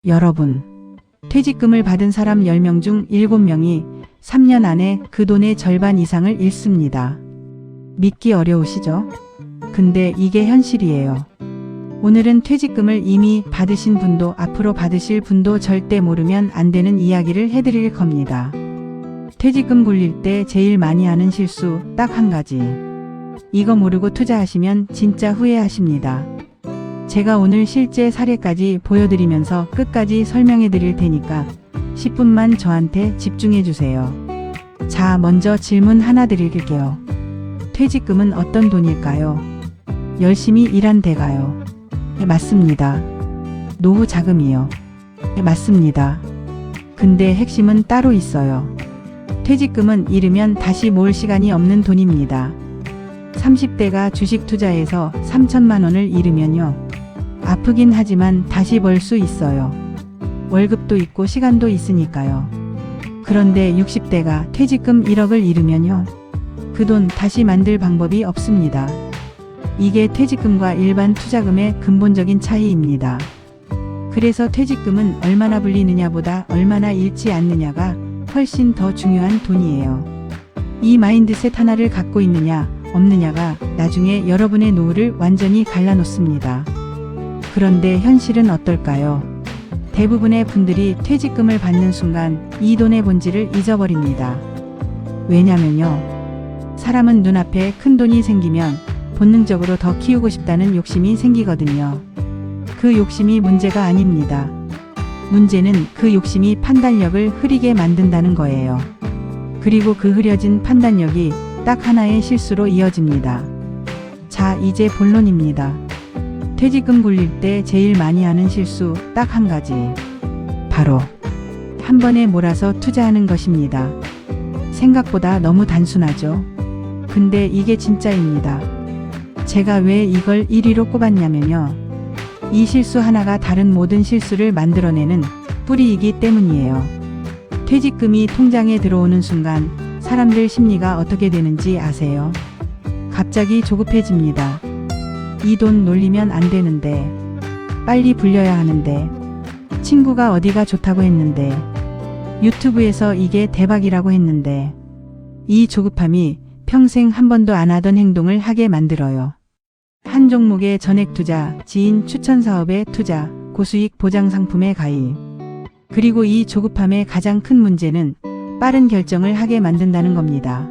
여러분, 퇴직금을 받은 사람 10명 중 7명이 3년 안에 그 돈의 절반 이상을 잃습니다. 믿기 어려우시죠? 근데 이게 현실이에요. 오늘은 퇴직금을 이미 받으신 분도 앞으로 받으실 분도 절대 모르면 안 되는 이야기를 해드릴 겁니다. 퇴직금 굴릴 때 제일 많이 하는 실수 딱 한 가지. 이거 모르고 투자하시면 진짜 후회하십니다. 제가 오늘 실제 사례까지 보여드리면서 끝까지 설명해 드릴 테니까 10분만 저한테 집중해 주세요. 자, 먼저 질문 하나 드릴게요. 퇴직금은 어떤 돈일까요? 열심히 일한 대가요. 맞습니다. 노후 자금이요. 맞습니다. 근데 핵심은 따로 있어요. 퇴직금은 잃으면 다시 모을 시간이 없는 돈입니다. 30대가 주식 투자해서 3천만 원을 잃으면요. 아프긴 하지만 다시 벌 수 있어요. 월급도 있고 시간도 있으니까요. 그런데 60대가 퇴직금 1억을 잃으면요. 그 돈 다시 만들 방법이 없습니다. 이게 퇴직금과 일반 투자금의 근본적인 차이입니다. 그래서 퇴직금은 얼마나 불리느냐보다 얼마나 잃지 않느냐가 훨씬 더 중요한 돈이에요. 이 마인드셋 하나를 갖고 있느냐 없느냐가 나중에 여러분의 노후를 완전히 갈라놓습니다. 그런데 현실은 어떨까요? 대부분의 분들이 퇴직금을 받는 순간 이 돈의 본질을 잊어버립니다. 왜냐면요. 사람은 눈앞에 큰 돈이 생기면 본능적으로 더 키우고 싶다는 욕심이 생기거든요. 그 욕심이 문제가 아닙니다. 문제는 그 욕심이 판단력을 흐리게 만든다는 거예요. 그리고 그 흐려진 판단력이 딱 하나의 실수로 이어집니다. 자, 이제 본론입니다. 퇴직금 굴릴 때 제일 많이 하는 실수 딱 한 가지. 바로 한 번에 몰아서 투자하는 것입니다. 생각보다 너무 단순하죠? 근데 이게 진짜입니다. 제가 왜 이걸 1위로 꼽았냐면요. 이 실수 하나가 다른 모든 실수를 만들어내는 뿌리이기 때문이에요. 퇴직금이 통장에 들어오는 순간 사람들 심리가 어떻게 되는지 아세요? 갑자기 조급해집니다. 이 돈 놀리면 안 되는데, 빨리 불려야 하는데, 친구가 어디가 좋다고 했는데, 유튜브에서 이게 대박이라고 했는데, 이 조급함이 평생 한 번도 안 하던 행동을 하게 만들어요. 한 종목의 전액 투자, 지인 추천 사업에 투자, 고수익 보장 상품에 가입. 그리고 이 조급함의 가장 큰 문제는 빠른 결정을 하게 만든다는 겁니다.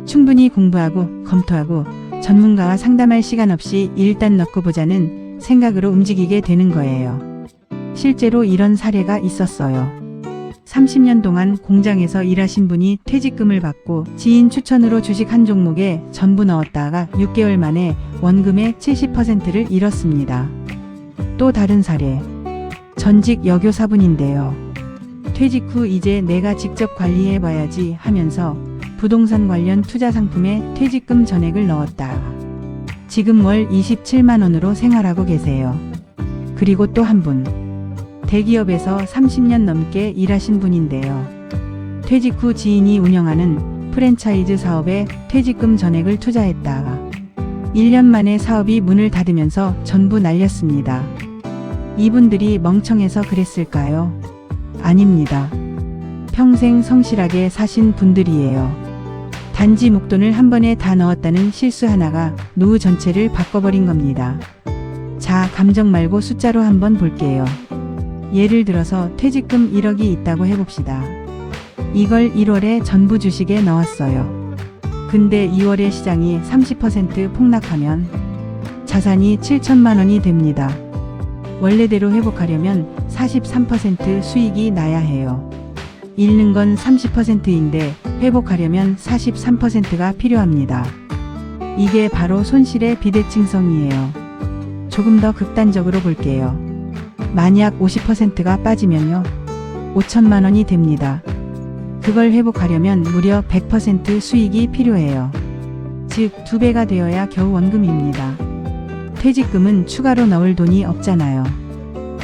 충분히 공부하고 검토하고 전문가와 상담할 시간 없이 일단 넣고 보자는 생각으로 움직이게 되는 거예요. 실제로 이런 사례가 있었어요. 30년 동안 공장에서 일하신 분이 퇴직금을 받고 지인 추천으로 주식 한 종목에 전부 넣었다가 6개월 만에 원금의 70%를 잃었습니다. 또 다른 사례. 전직 여교사분인데요. 퇴직 후 이제 내가 직접 관리해봐야지 하면서 부동산 관련 투자 상품에 퇴직금 전액을 넣었다. 지금 월 27만 원으로 생활하고 계세요. 그리고 또 한 분. 대기업에서 30년 넘게 일하신 분인데요. 퇴직 후 지인이 운영하는 프랜차이즈 사업에 퇴직금 전액을 투자했다. 1년 만에 사업이 문을 닫으면서 전부 날렸습니다. 이분들이 멍청해서 그랬을까요? 아닙니다. 평생 성실하게 사신 분들이에요. 단지 목돈을 한 번에 다 넣었다는 실수 하나가 노후 전체를 바꿔버린 겁니다. 자, 감정 말고 숫자로 한번 볼게요. 예를 들어서 퇴직금 1억이 있다고 해봅시다. 이걸 1월에 전부 주식에 넣었어요. 근데 2월에 시장이 30% 폭락하면 자산이 7천만 원이 됩니다. 원래대로 회복하려면 43% 수익이 나야 해요. 잃는 건 30%인데 회복하려면 43%가 필요합니다. 이게 바로 손실의 비대칭성이에요. 조금 더 극단적으로 볼게요. 만약 50%가 빠지면요. 5천만 원이 됩니다. 그걸 회복하려면 무려 100% 수익이 필요해요. 즉 2배가 되어야 겨우 원금입니다. 퇴직금은 추가로 넣을 돈이 없잖아요.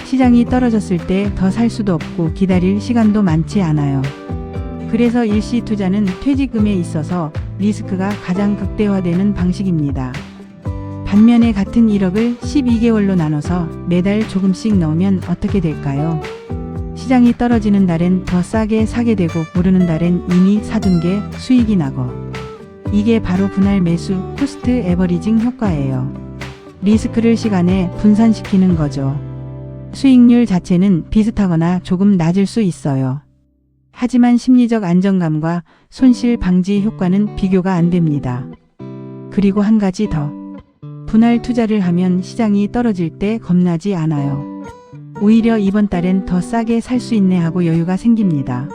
시장이 떨어졌을 때 더 살 수도 없고 기다릴 시간도 많지 않아요. 그래서 일시 투자는 퇴직금에 있어서 리스크가 가장 극대화되는 방식입니다. 반면에 같은 1억을 12개월로 나눠서 매달 조금씩 넣으면 어떻게 될까요? 시장이 떨어지는 달엔 더 싸게 사게 되고 오르는 달엔 이미 사둔 게 수익이 나고. 이게 바로 분할 매수 코스트 에버리징 효과예요. 리스크를 시간에 분산시키는 거죠. 수익률 자체는 비슷하거나 조금 낮을 수 있어요. 하지만 심리적 안정감과 손실 방지 효과는 비교가 안 됩니다. 그리고 한 가지 더. 분할 투자를 하면 시장이 떨어질 때 겁나지 않아요. 오히려 이번 달엔 더 싸게 살 수 있네 하고 여유가 생깁니다.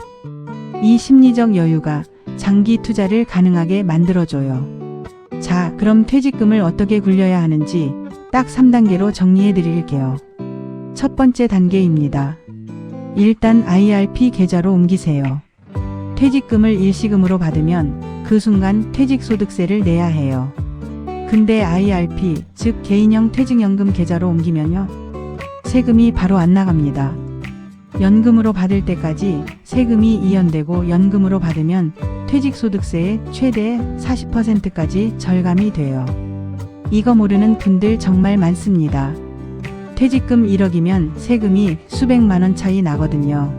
이 심리적 여유가 장기 투자를 가능하게 만들어줘요. 자, 그럼 퇴직금을 어떻게 굴려야 하는지 딱 3단계로 정리해 드릴게요. 첫 번째 단계입니다. 일단 IRP 계좌로 옮기세요. 퇴직금을 일시금으로 받으면 그 순간 퇴직소득세를 내야 해요. 근데 IRP, 즉 개인형 퇴직연금 계좌로 옮기면요. 세금이 바로 안 나갑니다. 연금으로 받을 때까지 세금이 이연되고 연금으로 받으면 퇴직소득세의 최대 40%까지 절감이 돼요. 이거 모르는 분들 정말 많습니다. 퇴직금 1억이면 세금이 수백만원 차이 나거든요.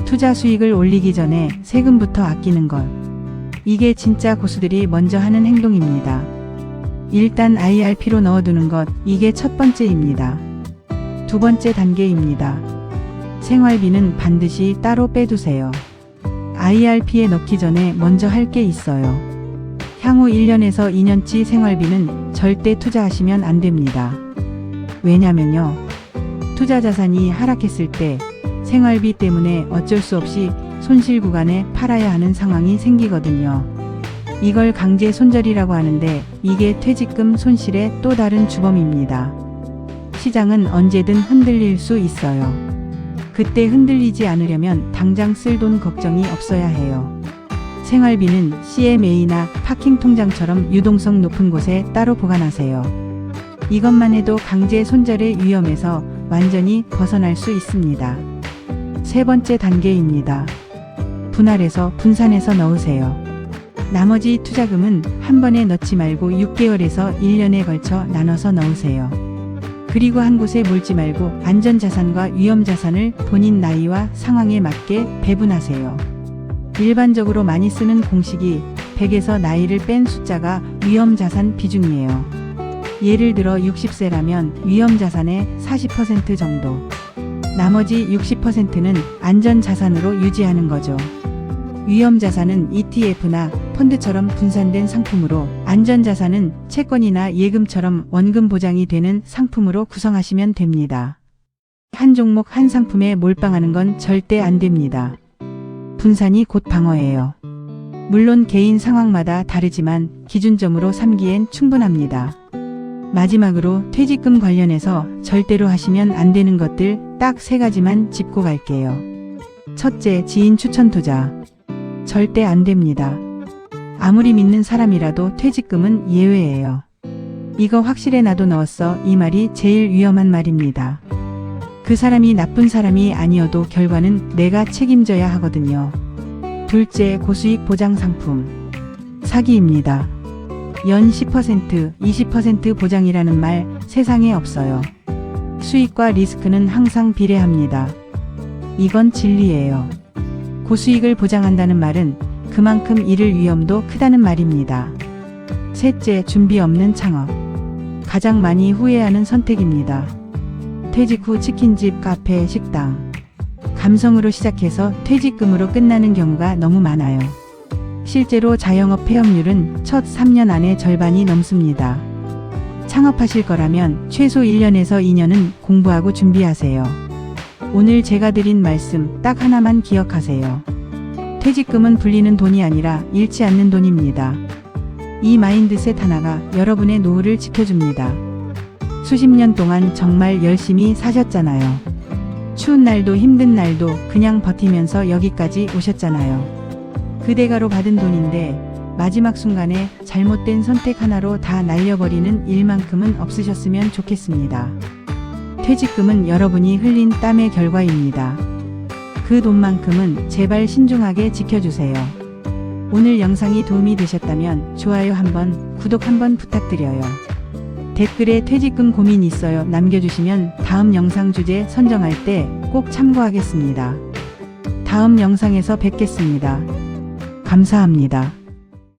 투자 수익을 올리기 전에 세금부터 아끼는 것. 이게 진짜 고수들이 먼저 하는 행동입니다. 일단 IRP로 넣어두는 것, 이게 첫 번째입니다. 두 번째 단계입니다. 생활비는 반드시 따로 빼두세요. IRP에 넣기 전에 먼저 할 게 있어요. 향후 1년에서 2년치 생활비는 절대 투자하시면 안 됩니다. 왜냐면요. 투자 자산이 하락했을 때 생활비 때문에 어쩔 수 없이 손실 구간에 팔아야 하는 상황이 생기거든요. 이걸 강제 손절이라고 하는데 이게 퇴직금 손실의 또 다른 주범입니다. 시장은 언제든 흔들릴 수 있어요. 그때 흔들리지 않으려면 당장 쓸 돈 걱정이 없어야 해요. 생활비는 CMA나 파킹 통장처럼 유동성 높은 곳에 따로 보관하세요. 이것만 해도 강제 손절의 위험에서 완전히 벗어날 수 있습니다. 세 번째 단계입니다. 분할해서 분산해서 넣으세요. 나머지 투자금은 한 번에 넣지 말고 6개월에서 1년에 걸쳐 나눠서 넣으세요. 그리고 한 곳에 몰지 말고 안전자산과 위험자산을 본인 나이와 상황에 맞게 배분하세요. 일반적으로 많이 쓰는 공식이 100에서 나이를 뺀 숫자가 위험자산 비중이에요. 예를 들어 60세라면 위험자산의 40% 정도. 나머지 60%는 안전자산으로 유지하는 거죠. 위험자산은 ETF나 펀드처럼 분산된 상품으로, 안전자산은 채권이나 예금처럼 원금 보장이 되는 상품으로 구성하시면 됩니다. 한 종목 한 상품에 몰빵하는 건 절대 안 됩니다. 분산이 곧 방어예요. 물론 개인 상황마다 다르지만 기준점으로 삼기엔 충분합니다. 마지막으로 퇴직금 관련해서 절대로 하시면 안 되는 것들 딱 3가지만 짚고 갈게요. 첫째, 지인 추천 투자. 절대 안 됩니다. 아무리 믿는 사람이라도 퇴직금은 예외예요. 이거 확실해 나도 넣었어, 이 말이 제일 위험한 말입니다. 그 사람이 나쁜 사람이 아니어도 결과는 내가 책임져야 하거든요. 둘째, 고수익 보장 상품. 사기입니다. 연 10%, 20% 보장이라는 말 세상에 없어요. 수익과 리스크는 항상 비례합니다. 이건 진리예요. 고수익을 보장한다는 말은 그만큼 잃을 위험도 크다는 말입니다. 셋째, 준비 없는 창업. 가장 많이 후회하는 선택입니다. 퇴직 후 치킨집, 카페, 식당. 감성으로 시작해서 퇴직금으로 끝나는 경우가 너무 많아요. 실제로 자영업 폐업률은 첫 3년 안에 절반이 넘습니다. 창업하실 거라면 최소 1년에서 2년은 공부하고 준비하세요. 오늘 제가 드린 말씀 딱 하나만 기억하세요. 퇴직금은 불리는 돈이 아니라 잃지 않는 돈입니다. 이 마인드셋 하나가 여러분의 노후를 지켜줍니다. 수십 년 동안 정말 열심히 사셨잖아요. 추운 날도 힘든 날도 그냥 버티면서 여기까지 오셨잖아요. 그 대가로 받은 돈인데 마지막 순간에 잘못된 선택 하나로 다 날려버리는 일만큼은 없으셨으면 좋겠습니다. 퇴직금은 여러분이 흘린 땀의 결과입니다. 그 돈만큼은 제발 신중하게 지켜주세요. 오늘 영상이 도움이 되셨다면 좋아요 한번, 구독 한번 부탁드려요. 댓글에 퇴직금 고민 있어요 남겨주시면 다음 영상 주제 선정할 때 꼭 참고하겠습니다. 다음 영상에서 뵙겠습니다. 감사합니다.